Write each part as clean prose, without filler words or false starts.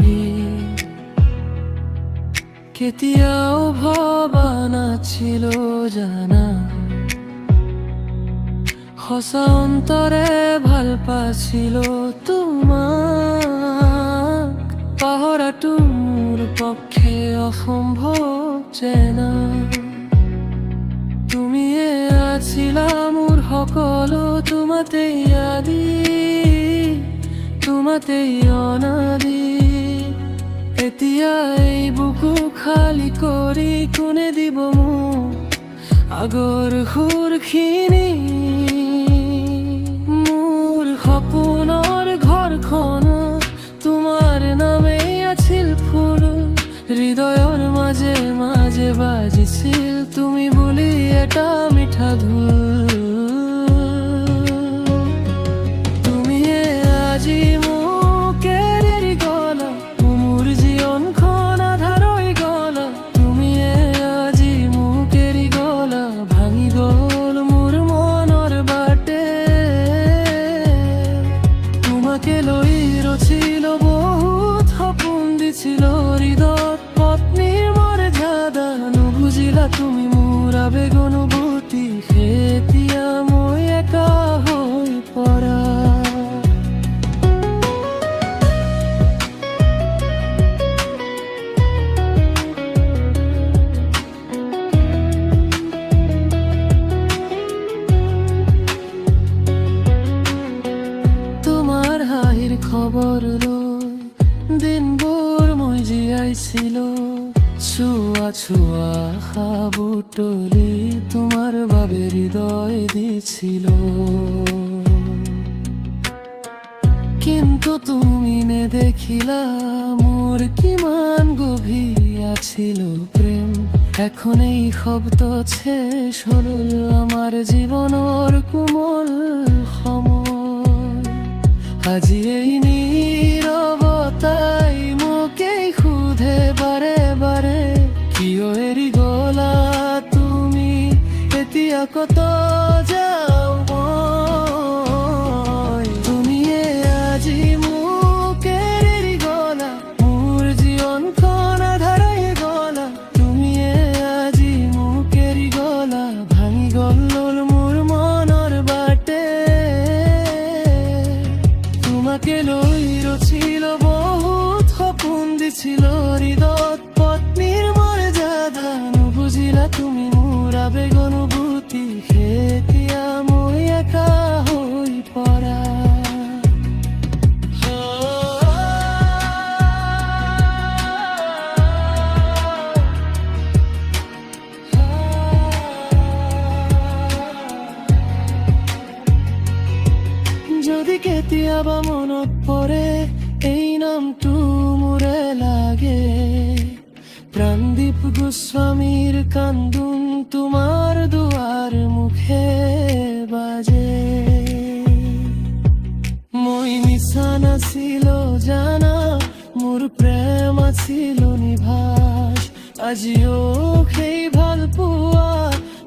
কৰি কেতিয়াও ভবা নাছিলো জানা, সঁচা অন্তৰে ভাল পাইছিলো তোমাক। পাহৰাটো মোৰ পক্ষে অসম্ভৱ যেনা, তুমিয়ে আছিলা মোৰ সকলো, তোমাতেই আদি, তোমাতেই অনাদি। এতিয়া এই বুকু খালী কৰি কোনে দিব মোক আগৰ সুৰখিনি? মোৰ সপোনৰ ঘৰখন তোমাৰ নামেই আছিল ফুল, হৃদয়ৰ মাজে মাজে বাজিছিল তুমি বুলি এটা মিঠা ধুল। তুমিয়ে আজি মোক এৰি গলা, মোৰ জীৱনখন আধাৰ হৈ গলা। তুমিয়ে আজি মোক এৰি গলা, ভাঙি গল মোৰ মনৰ বাটে। তোমাকে লৈ ৰচিল বহুত সপোন, দিছিল হৃদয়ত পত্নীৰ মৰ্যাদা। নুবুজিলা তুমি মোৰ আবেগ অনুভূতি, এতিয়া মই একা হৈ পৰা। তোমাৰ হাঁহিৰ খবৰ লৈ দিনবোৰ মই জীয়াইছিলো, চুৱা চুৱা আশা বুটলি তোমাৰ বাবে হৃদয় দিছিলো। কিন্তু তুমি নেদেখিলা মোৰ কিমান গভীৰ আছিল প্ৰেম। এখন এই শব্দ শেষ হল আমাৰ জীৱনৰ কোমল সময়। আজি এই নীৰৱতাই মোকেই সোধে বাৰে বাৰে, কিয় এৰি গলা তুমি, এতিয়া কত যাওঁ মই? তুমিয়ে আজি মোক এৰি গলা, মোৰ জীৱনখন আধাৰ হৈ গলা। তুমিয়ে আজি মোক এৰি গলা, ভাঙি গল মোৰ মনৰ বাটে। তোমাকে লৈ ৰচিল বহুত সপোন, দিছিল হৃদয়ত পত্নীৰ মৰ্যাদা। নুবুজিলা তুমি মোৰ আবেগ অনুভূতি, এতিয়া মই একা হৈ পৰা। যদি কেতিয়াবা মনত পৰে এই নামটো মোৰে লাগে, প্ৰাণদীপ গোস্বামীৰ কান্দোন তোমাৰ দুৱাৰ মুখে বাজে। মই মিছা নাছিলো জানা, মোৰ প্ৰেম আছিল নিভাঁজ। আজিও সেই ভাল পোৱা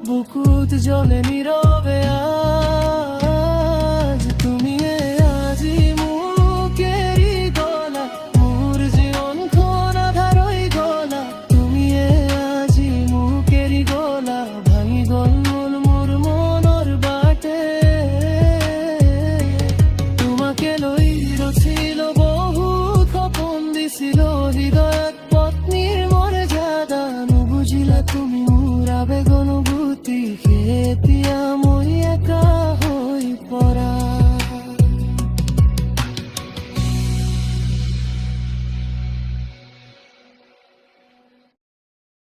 বুকুত জ্বলে নীৰৱে আজ। তুমিয়ে আজি মোক এৰি গলা, মোৰ জীৱনখন আধাৰ হৈ গলা। তুমিয়ে আজি মোক এৰি গলা, ভাঙি গল মোৰ মনৰ বাটে। তোমাকে লৈ ৰচিল বহুত সপোন, দিছিল হৃদয়ত পত্নীৰ মৰ্যাদা। নুবুজিলা তুমি মোৰ আবেগ অনুভূতি, এতিয়া